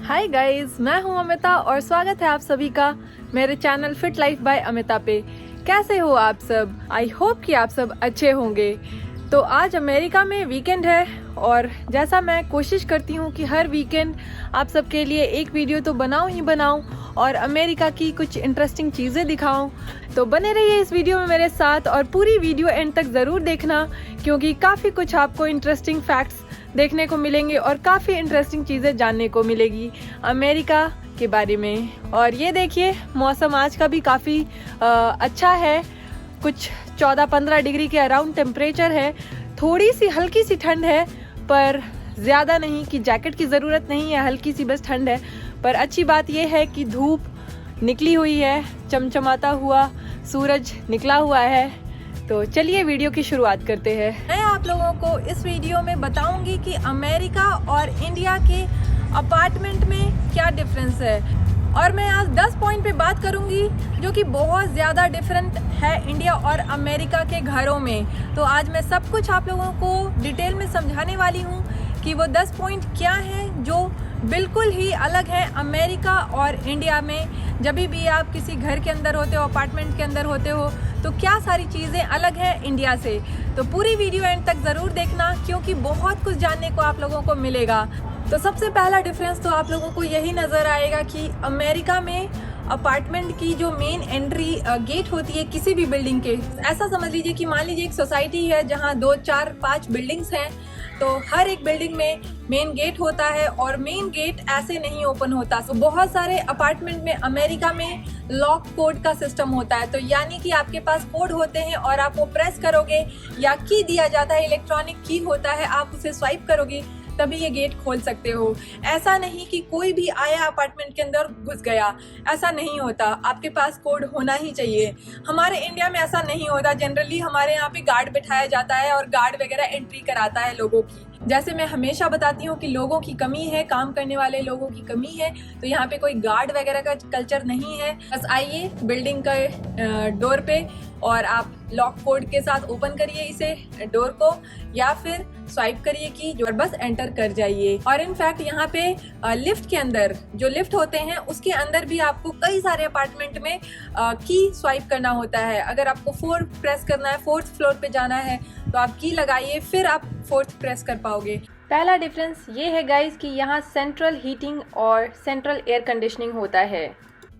Hi guys, मैं हूं अमिता और स्वागत है आप सभी का मेरे channel fit life by Amita पे। कैसे हो आप सब? आई होप कि आप सब अच्छे होंगे। तो आज अमेरिका में वीकेंड है और जैसा मैं कोशिश करती हूँ कि हर वीकेंड आप सबके लिए एक वीडियो तो बनाऊँ ही बनाऊँ और अमेरिका की कुछ इंटरेस्टिंग चीज़ें दिखाऊँ। तो बने रहिए इस वीडियो में मेरे साथ और पूरी वीडियो एंड तक ज़रूर देखना, क्योंकि काफ़ी कुछ आपको इंटरेस्टिंग फैक्ट्स देखने को मिलेंगे और काफ़ी इंटरेस्टिंग चीज़ें जानने को मिलेगी अमेरिका के बारे में। और ये देखिए, मौसम आज का भी काफ़ी अच्छा है। कुछ 14-15 डिग्री के अराउंड टेम्परेचर है। थोड़ी सी हल्की सी ठंड है, पर ज़्यादा नहीं कि जैकेट की ज़रूरत नहीं है, हल्की सी बस ठंड है। पर अच्छी बात यह है कि धूप निकली हुई है, चमचमाता हुआ सूरज निकला हुआ है। तो चलिए वीडियो की शुरुआत करते हैं। मैं आप लोगों को इस वीडियो में बताऊंगी कि अमेरिका और इंडिया के अपार्टमेंट में क्या डिफरेंस है, और मैं आज 10 पॉइंट पे बात करूंगी जो कि बहुत ज़्यादा डिफरेंट है इंडिया और अमेरिका के घरों में। तो आज मैं सब कुछ आप लोगों को डिटेल में समझाने वाली हूँ कि वो 10 पॉइंट क्या हैं जो बिल्कुल ही अलग है अमेरिका और इंडिया में। जब भी आप किसी घर के अंदर होते हो, अपार्टमेंट के अंदर होते हो, तो क्या सारी चीज़ें अलग हैं इंडिया से। तो पूरी वीडियो एंड तक ज़रूर देखना, क्योंकि बहुत कुछ जानने को आप लोगों को मिलेगा। तो सबसे पहला डिफरेंस तो आप लोगों को यही नज़र आएगा कि अमेरिका में अपार्टमेंट की जो मेन एंट्री गेट होती है किसी भी बिल्डिंग के, ऐसा समझ लीजिए कि मान लीजिए एक सोसाइटी है जहाँ 2, 4, 5 बिल्डिंग्स हैं, तो हर एक बिल्डिंग में मेन गेट होता है और मेन गेट ऐसे नहीं ओपन होता। तो बहुत सारे अपार्टमेंट में अमेरिका में लॉक कोड का सिस्टम होता है। तो यानी कि आपके पास कोड होते हैं और आप वो प्रेस करोगे, या की दिया जाता है, इलेक्ट्रॉनिक की होता है, आप उसे स्वाइप करोगे तभी ये गेट खोल सकते हो। ऐसा नहीं कि कोई भी आया अपार्टमेंट के अंदर घुस गया, ऐसा नहीं होता। आपके पास कोड होना ही चाहिए। हमारे इंडिया में ऐसा नहीं होता। जनरली हमारे यहाँ पे गार्ड बिठाया जाता है और गार्ड वगैरह एंट्री कराता है लोगों की। जैसे मैं हमेशा बताती हूँ कि लोगों की कमी है, काम करने वाले लोगों की कमी है, तो यहाँ पे कोई गार्ड वगैरह का कल्चर नहीं है। बस आइए बिल्डिंग के डोर पे और आप लॉक कोड के साथ ओपन करिए इसे डोर को, या फिर स्वाइप करिए की और बस एंटर कर जाइए। और इनफैक्ट यहाँ पे लिफ्ट के अंदर जो लिफ्ट होते हैं उसके अंदर भी आपको कई सारे अपार्टमेंट में की स्वाइप करना होता है। अगर आपको 4 प्रेस करना है, 4th फ्लोर पे जाना है, तो आप की लगाइए, फिर आप 4th प्रेस कर पाओगे। पहला डिफरेंस ये है गाइस कि यहाँ सेंट्रल हीटिंग और सेंट्रल एयर कंडीशनिंग होता है।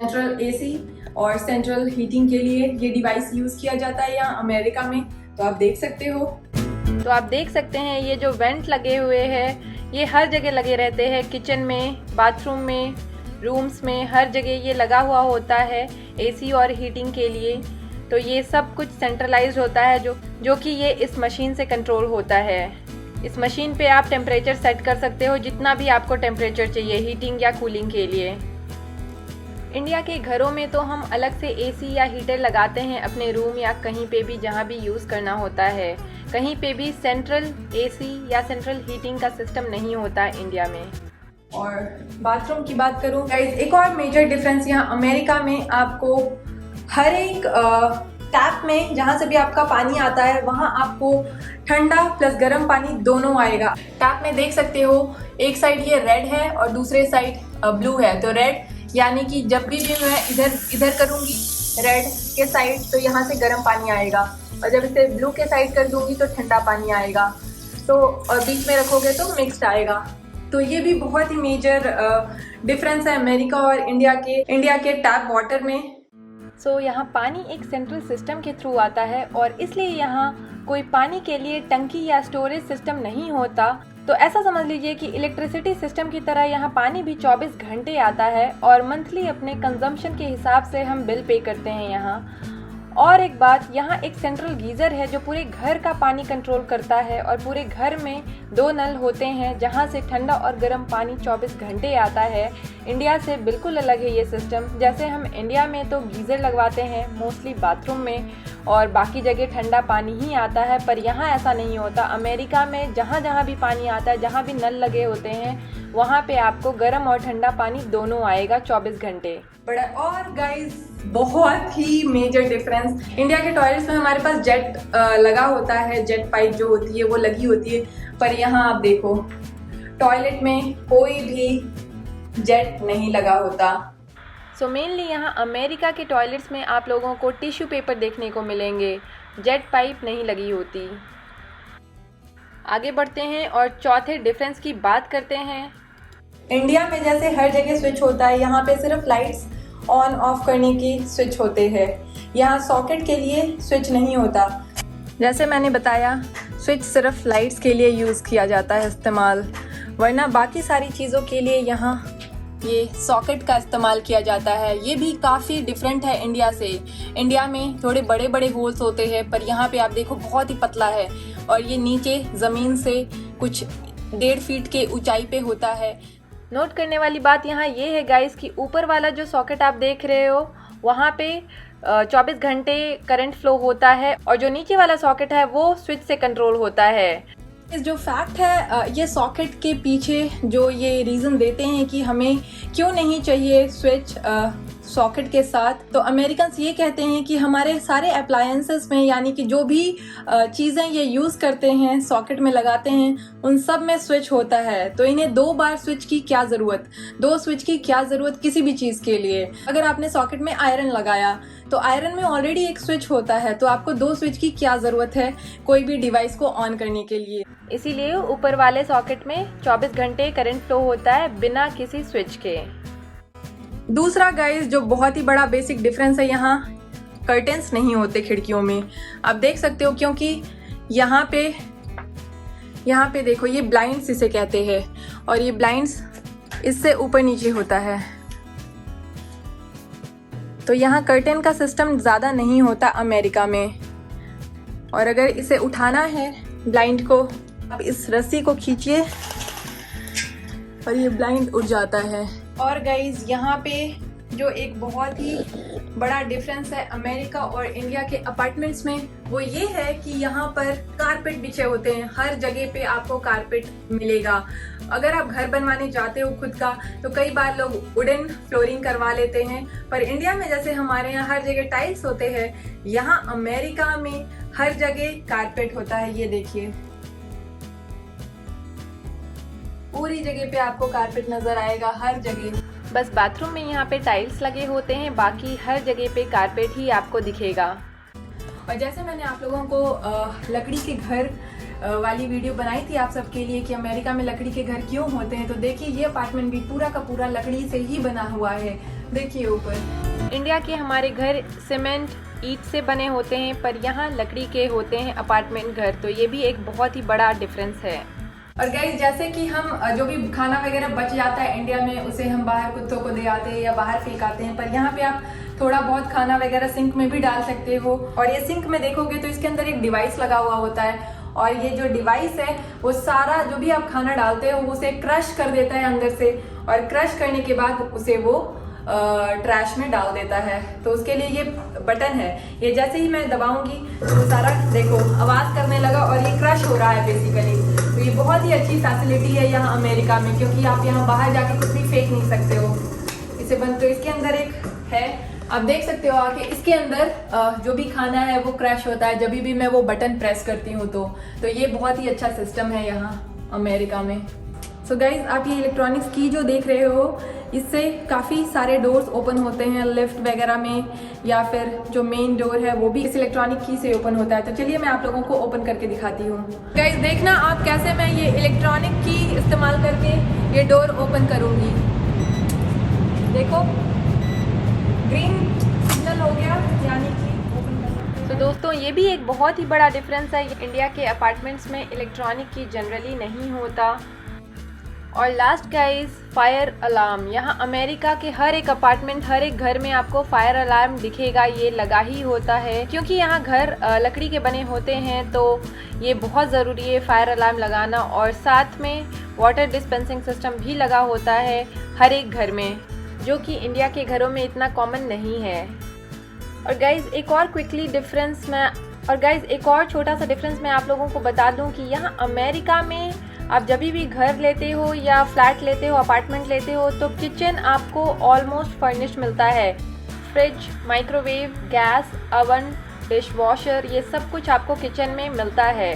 सेंट्रल एसी और सेंट्रल हीटिंग के लिए ये डिवाइस यूज किया जाता है यहाँ अमेरिका में। तो आप देख सकते हो, ये जो वेंट लगे हुए हैं ये हर जगह लगे रहते हैं, किचन में, बाथरूम में, रूम्स में, हर जगह ये लगा हुआ होता है एसी और हीटिंग के लिए। तो ये सब कुछ सेंट्रलाइज्ड होता है जो कि ये इस मशीन से कंट्रोल होता है। इस मशीन पे आप टेम्परेचर सेट कर सकते हो जितना भी आपको टेम्परेचर चाहिए हीटिंग या कूलिंग के लिए। इंडिया के घरों में तो हम अलग से एसी या हीटर लगाते हैं अपने रूम या कहीं पे भी जहाँ भी यूज़ करना होता है। कहीं पे भी सेंट्रल एसी या सेंट्रल हीटिंग का सिस्टम नहीं होता इंडिया में। और बाथरूम की बात करूँ गाइस, एक और मेजर डिफरेंस यहाँ अमेरिका में आपको हर एक टैप में जहाँ से भी आपका पानी आता है वहाँ आपको ठंडा प्लस गर्म पानी दोनों आएगा। टैप में देख सकते हो, एक साइड ये रेड है और दूसरे साइड ब्लू है। तो रेड यानी कि जब भी मैं इधर करूँगी रेड के साइड, तो यहाँ से गर्म पानी आएगा, और जब इसे ब्लू के साइड कर दूँगी तो ठंडा पानी आएगा। तो और बीच में रखोगे तो मिक्स्ड आएगा। तो ये भी बहुत ही मेजर डिफरेंस है अमेरिका और इंडिया के टैप वाटर में। सो यहाँ पानी एक सेंट्रल सिस्टम के थ्रू आता है और इसलिए यहाँ कोई पानी के लिए टंकी या स्टोरेज सिस्टम नहीं होता। तो ऐसा समझ लीजिए कि इलेक्ट्रिसिटी सिस्टम की तरह यहाँ पानी भी 24 घंटे आता है और मंथली अपने कंजम्पशन के हिसाब से हम बिल पे करते हैं यहाँ। और एक बात, यहाँ एक सेंट्रल गीज़र है जो पूरे घर का पानी कंट्रोल करता है और पूरे घर में 2 नल होते हैं जहाँ से ठंडा और गर्म पानी 24 घंटे आता है। इंडिया से बिल्कुल अलग है ये सिस्टम। जैसे हम इंडिया में तो गीज़र लगवाते हैं मोस्टली बाथरूम में और बाकी जगह ठंडा पानी ही आता है, पर यहाँ ऐसा नहीं होता। अमेरिका में जहाँ भी पानी आता है, जहाँ भी नल लगे होते हैं, वहाँ पे आपको गर्म और ठंडा पानी दोनों आएगा 24 घंटे। बड़ा और गाइस बहुत ही मेजर डिफरेंस, इंडिया के टॉयलेट्स में हमारे पास जेट लगा होता है, जेट पाइप जो होती है वो लगी होती है, पर यहाँ आप देखो टॉयलेट में कोई भी जेट नहीं लगा होता। सो मेनली यहाँ अमेरिका के टॉयलेट्स में आप लोगों को टिश्यू पेपर देखने को मिलेंगे, जेट पाइप नहीं लगी होती। आगे बढ़ते हैं और चौथे डिफरेंस की बात करते हैं। इंडिया में जैसे हर जगह स्विच होता है, यहाँ पे सिर्फ लाइट्स ऑन ऑफ करने की स्विच होते हैं। यहाँ सॉकेट के लिए स्विच नहीं होता। जैसे मैंने बताया, स्विच सिर्फ लाइट्स के लिए यूज़ किया जाता है इस्तेमाल, वरना बाकी सारी चीज़ों के लिए यहाँ ये सॉकेट का इस्तेमाल किया जाता है। ये भी काफ़ी डिफरेंट है इंडिया से। इंडिया में थोड़े बड़े बड़े होल्स होते हैं, पर यहाँ पे आप देखो बहुत ही पतला है और ये नीचे ज़मीन से कुछ 1.5 फीट के ऊंचाई पे होता है। नोट करने वाली बात यहाँ ये है गाइस कि ऊपर वाला जो सॉकेट आप देख रहे हो वहाँ पे 24 घंटे करंट फ्लो होता है और जो नीचे वाला सॉकेट है वो स्विच से कंट्रोल होता है। जो फैक्ट है, ये सॉकेट के पीछे जो ये रीज़न देते हैं कि हमें क्यों नहीं चाहिए स्विच सॉकेट के साथ, तो अमेरिकन्स ये कहते हैं कि हमारे सारे अप्लायंसेस में, यानी कि जो भी चीज़ें ये यूज़ करते हैं सॉकेट में लगाते हैं, उन सब में स्विच होता है। तो इन्हें 2 बार स्विच की क्या ज़रूरत, 2 स्विच की क्या ज़रूरत किसी भी चीज़ के लिए। अगर आपने सॉकेट में आयरन लगाया तो आयरन में ऑलरेडी एक स्विच होता है, तो आपको 2 स्विच की क्या ज़रूरत है कोई भी डिवाइस को ऑन करने के लिए। इसीलिए ऊपर वाले सॉकेट में 24 घंटे करंट फ्लो होता है बिना किसी स्विच के। दूसरा गाइस जो बहुत ही बड़ा बेसिक डिफरेंस है, यहाँ कर्टेंस नहीं होते खिड़कियों में। आप देख सकते हो, क्योंकि यहाँ पे देखो ये ब्लाइंड्स इसे कहते हैं और ये ब्लाइंड्स इससे ऊपर नीचे होता है, तो यहाँ कर्टेन का सिस्टम ज़्यादा नहीं होता अमेरिका में। और अगर इसे उठाना है ब्लाइंड को, आप इस रस्सी को खींचिए और ये ब्लाइंड उठ जाता है। और गाइज यहाँ पे जो एक बहुत ही बड़ा डिफरेंस है अमेरिका और इंडिया के अपार्टमेंट्स में, वो ये है कि यहाँ पर कारपेट बिछे होते हैं। हर जगह पे आपको कारपेट मिलेगा। अगर आप घर बनवाने जाते हो खुद का, तो कई बार लोग वुडन फ्लोरिंग करवा लेते हैं, पर इंडिया में जैसे हमारे यहाँ हर जगह टाइल्स होते हैं, यहाँ अमेरिका में हर जगह कारपेट होता है। ये देखिए, पूरी जगह पे आपको कारपेट नजर आएगा, हर जगह। बस बाथरूम में यहाँ पे टाइल्स लगे होते हैं, बाकी हर जगह पे कारपेट ही आपको दिखेगा। और जैसे मैंने आप लोगों को लकड़ी के घर वाली वीडियो बनाई थी आप सबके लिए कि अमेरिका में लकड़ी के घर क्यों होते हैं, तो देखिए ये अपार्टमेंट भी पूरा का पूरा लकड़ी से ही बना हुआ है। देखिए ऊपर। इंडिया के हमारे घर सीमेंट ईंट से बने होते हैं, पर यहाँ लकड़ी के होते हैं अपार्टमेंट घर, तो ये भी एक बहुत ही बड़ा डिफरेंस है। और गाइस जैसे कि हम जो भी खाना वगैरह बच जाता है इंडिया में, उसे हम बाहर कुत्तों को दे आते हैं या बाहर फेंकाते हैं, पर यहाँ पे आप थोड़ा बहुत खाना वगैरह सिंक में भी डाल सकते हो। और ये सिंक में देखोगे तो इसके अंदर एक डिवाइस लगा हुआ होता है, और ये जो डिवाइस है वो सारा जो भी आप खाना डालते हो उसे क्रश कर देता है अंदर से, और क्रश करने के बाद उसे वो ट्रैश में डाल देता है। तो उसके लिए ये बटन है, ये जैसे ही मैं दबाऊंगी तो सारा देखो आवाज़ करने लगा और ये क्रश हो रहा है बेसिकली। तो ये बहुत ही अच्छी फैसिलिटी है यहाँ अमेरिका में, क्योंकि आप यहाँ बाहर जाके कुछ भी फेंक नहीं सकते हो इसे बंद। तो इसके अंदर एक है, आप देख सकते हो आके, इसके अंदर जो भी खाना है वो क्रैश होता है जब भी मैं वो बटन प्रेस करती हूँ। तो ये बहुत ही अच्छा सिस्टम है यहाँ अमेरिका में। सो गाइज आप ये इलेक्ट्रॉनिक्स की जो देख रहे हो, इससे काफ़ी सारे डोर्स ओपन होते हैं लिफ्ट वगैरह में, या फिर जो मेन डोर है वो भी इस इलेक्ट्रॉनिक की से ओपन होता है। तो चलिए मैं आप लोगों को ओपन करके दिखाती हूँ। गाइज देखना आप कैसे मैं ये इलेक्ट्रॉनिक की इस्तेमाल करके ये डोर ओपन करूँगी। देखो ग्रीन सिग्नल हो गया, यानी कि ओपन कर सकते हैं। तो दोस्तों ये भी एक बहुत ही बड़ा डिफरेंस है, इंडिया के अपार्टमेंट्स में इलेक्ट्रॉनिक की जनरली नहीं होता। और लास्ट गाइस, फायर अलार्म। यहाँ अमेरिका के हर एक अपार्टमेंट, हर एक घर में आपको फायर अलार्म दिखेगा, ये लगा ही होता है, क्योंकि यहाँ घर लकड़ी के बने होते हैं, तो ये बहुत ज़रूरी है फायर अलार्म लगाना। और साथ में वाटर डिस्पेंसिंग सिस्टम भी लगा होता है हर एक घर में, जो कि इंडिया के घरों में इतना कॉमन नहीं है। और गाइज़ एक और छोटा सा डिफरेंस मैं आप लोगों को बता दूं कि यहाँ अमेरिका में आप जब भी घर लेते हो या फ्लैट लेते हो, अपार्टमेंट लेते हो, तो किचन आपको ऑलमोस्ट फर्निश्ड मिलता है। Fridge, microwave, gas, oven, dish washer, ये सब कुछ आपको किचन में मिलता है।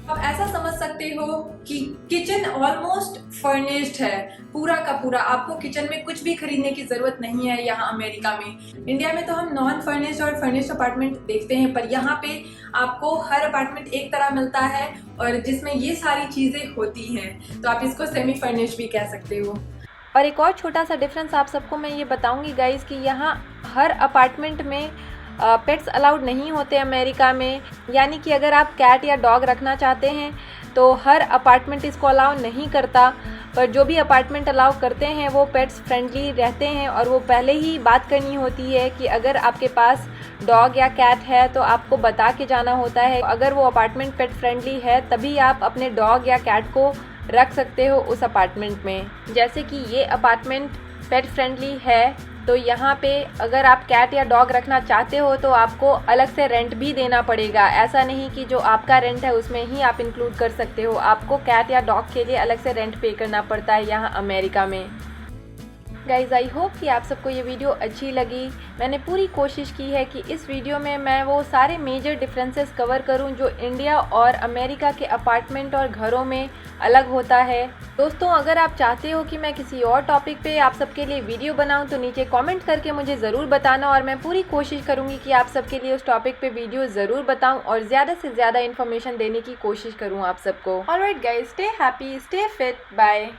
आप ऐसा समझ सकते हो कि किचन ऑलमोस्ट फर्निश्ड है, पूरा का पूरा। आपको किचन में कुछ भी खरीदने की जरूरत नहीं है यहाँ अमेरिका में। इंडिया में तो हम नॉन फर्निश्ड और फर्निश्ड अपार्टमेंट देखते हैं, पर यहाँ पे आपको हर अपार्टमेंट एक तरह मिलता है और जिसमें ये सारी चीजें होती हैं, तो आप इसको सेमी फर्निश्ड भी कह सकते हो। और एक और छोटा सा डिफरेंस आप सबको मैं ये बताऊंगी गाइज कि यहाँ हर अपार्टमेंट में पेट्स अलाउड नहीं होते अमेरिका में। यानी कि अगर आप कैट या डॉग रखना चाहते हैं तो हर अपार्टमेंट इसको अलाउ नहीं करता, पर जो भी अपार्टमेंट अलाउ करते हैं वो पेट्स फ्रेंडली रहते हैं। और वो पहले ही बात करनी होती है कि अगर आपके पास डॉग या कैट है तो आपको बता के जाना होता है। अगर वो अपार्टमेंट पेट फ्रेंडली है तभी आप अपने डॉग या कैट को रख सकते हो उस अपार्टमेंट में। जैसे कि ये अपार्टमेंट पेट फ्रेंडली है तो यहाँ पे अगर आप कैट या डॉग रखना चाहते हो तो आपको अलग से रेंट भी देना पड़ेगा। ऐसा नहीं कि जो आपका रेंट है उसमें ही आप इंक्लूड कर सकते हो, आपको कैट या डॉग के लिए अलग से रेंट पे करना पड़ता है यहाँ अमेरिका में। गाइज आई होप कि आप सबको ये वीडियो अच्छी लगी। मैंने पूरी कोशिश की है कि इस वीडियो में मैं वो सारे मेजर डिफरेंसेस कवर करूं जो इंडिया और अमेरिका के अपार्टमेंट और घरों में अलग होता है। दोस्तों, अगर आप चाहते हो कि मैं किसी और टॉपिक पे आप सबके लिए वीडियो बनाऊं तो नीचे कमेंट करके मुझे ज़रूर बताना और मैं पूरी कोशिश करूँगी कि आप सबके लिए उस टॉपिक पे वीडियो ज़रूर बताऊँ और ज़्यादा से ज़्यादा इन्फॉर्मेशन देने की कोशिश करूँ आप सबको। Alright guys, stay happy, stay fit, bye.